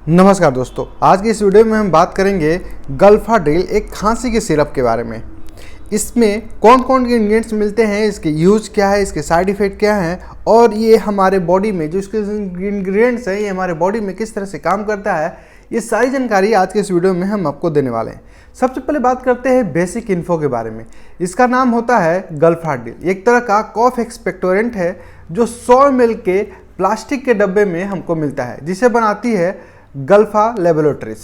नमस्कार दोस्तों, आज की इस वीडियो में हम बात करेंगे गल्फाडिल एक खांसी के सिरप के बारे में। इसमें कौन कौन के इंग्रेडिएंट्स मिलते हैं, इसके यूज क्या है, इसके साइड इफ़ेक्ट क्या हैं और ये हमारे बॉडी में जो इसके इंग्रेडिएंट्स हैं ये हमारे बॉडी में किस तरह से काम करता है, ये सारी जानकारी आज के इस वीडियो में हम आपको देने वाले हैं। सबसे पहले बात करते हैं बेसिक इन्फो के बारे में। इसका नाम होता है गल्फाडिल। एक तरह का कॉफ एक्सपेक्टोरेंट है जो 100 ml के प्लास्टिक के डब्बे में हमको मिलता है, जिसे बनाती है गल्फा लेबोरेटरीज।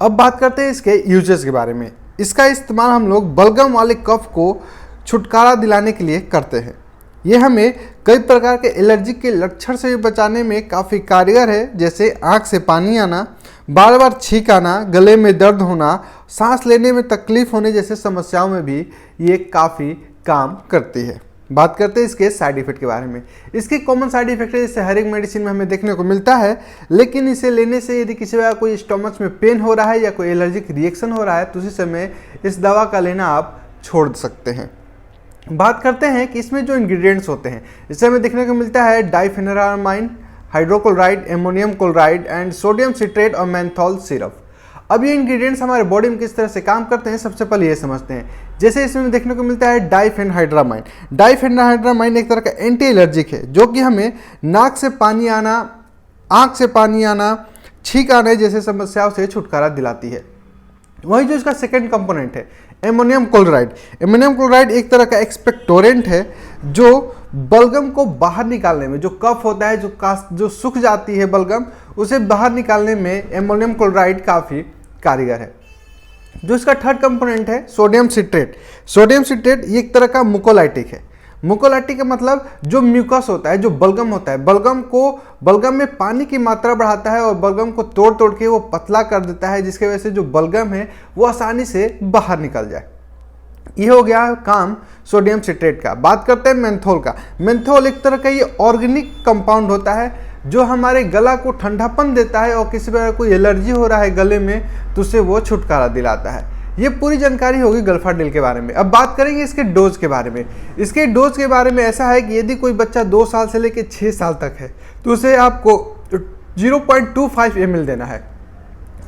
अब बात करते हैं इसके यूजेस के बारे में। इसका इस्तेमाल हम लोग बलगम वाले कफ को छुटकारा दिलाने के लिए करते हैं। ये हमें कई प्रकार के एलर्जी के लक्षण से बचाने में काफ़ी कारगर है, जैसे आँख से पानी आना, बार बार छींक आना, गले में दर्द होना, सांस लेने में तकलीफ होने जैसे समस्याओं में भी ये काफ़ी काम करती है। बात करते हैं इसके साइड इफेक्ट के बारे में। इसके कॉमन साइड इफेक्ट है, जैसे हर एक मेडिसिन में हमें देखने को मिलता है, लेकिन इसे लेने से यदि किसी का कोई स्टमच में पेन हो रहा है या कोई एलर्जिक रिएक्शन हो रहा है तो उसी समय इस दवा का लेना आप छोड़ सकते हैं। बात करते हैं कि इसमें जो इंग्रेडिएंट्स होते हैं, इससे हमें देखने को मिलता है diphenhydramine, hydrochloride, ammonium chloride and sodium citrate और मेंथॉल सिरप। अब ये इंग्रेडिएंट्स हमारे बॉडी में किस तरह से काम करते हैं, सबसे पहले ये समझते हैं। जैसे इसमें देखने को मिलता है डाइफेनहाइड्रामाइन। डाइफेनहाइड्रामाइन एक तरह का एंटी एलर्जिक है जो कि हमें नाक से पानी आना, आँख से पानी आना, छींक आने जैसे समस्याओं से छुटकारा दिलाती है। वही जो इसका सेकेंड कंपोनेंट है एमोनियम क्लोराइड। एमोनियम क्लोराइड एक तरह का एक्सपेक्टोरेंट है जो बलगम को बाहर निकालने में, जो कफ होता है, जो सूख जाती है बलगम, उसे बाहर निकालने में एमोनियम क्लोराइड काफ़ी कारीगर है। जो इसका थर्ड कंपोनेंट है सोडियम सिट्रेट। सोडियम सिट्रेट ये एक तरह का मुकोलाइटिक है। मुकोलाइटिक का मतलब जो म्यूकस होता है, जो बलगम होता है, बलगम में पानी की मात्रा बढ़ाता है और बलगम को तोड़ तोड़ के वो पतला कर देता है, जिसकी वजह से जो बलगम है वो आसानी से बाहर निकल जाए। ये हो गया काम सोडियम सिट्रेट का। बात करते हैं मेंथोल का। मेंथोल एक तरह का ये ऑर्गेनिक कंपाउंड होता है जो हमारे गला को ठंडापन देता है और किसी प्रकार कोई एलर्जी हो रहा है गले में तो उससे वो छुटकारा दिलाता है। ये पूरी जानकारी होगी गल्फाडिल के बारे में। अब बात करेंगे इसके डोज के बारे में। इसके डोज के बारे में ऐसा है कि यदि कोई बच्चा 2 साल से लेकर 6 साल तक है तो उसे आपको 0.25 ml देना है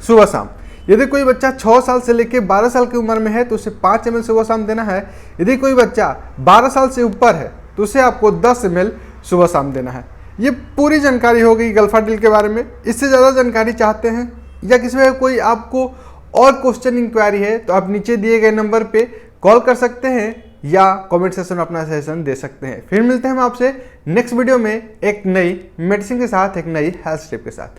सुबह शाम। यदि कोई बच्चा 6 साल से लेकर 12 साल की उम्र में है तो उसे 5 ml सुबह शाम देना है। यदि कोई बच्चा 12 साल से ऊपर है तो उसे आपको 10 ml सुबह शाम देना है। ये पूरी जानकारी हो गई गल्फाडिल के बारे में। इससे ज़्यादा जानकारी चाहते हैं या किसी में कोई आपको और क्वेश्चन इंक्वायरी है तो आप नीचे दिए गए नंबर पे कॉल कर सकते हैं या कमेंट सेक्शन में अपना सजेशन दे सकते हैं। फिर मिलते हैं हम आपसे नेक्स्ट वीडियो में एक नई मेडिसिन के साथ, एक नई हेल्थ टिप के साथ।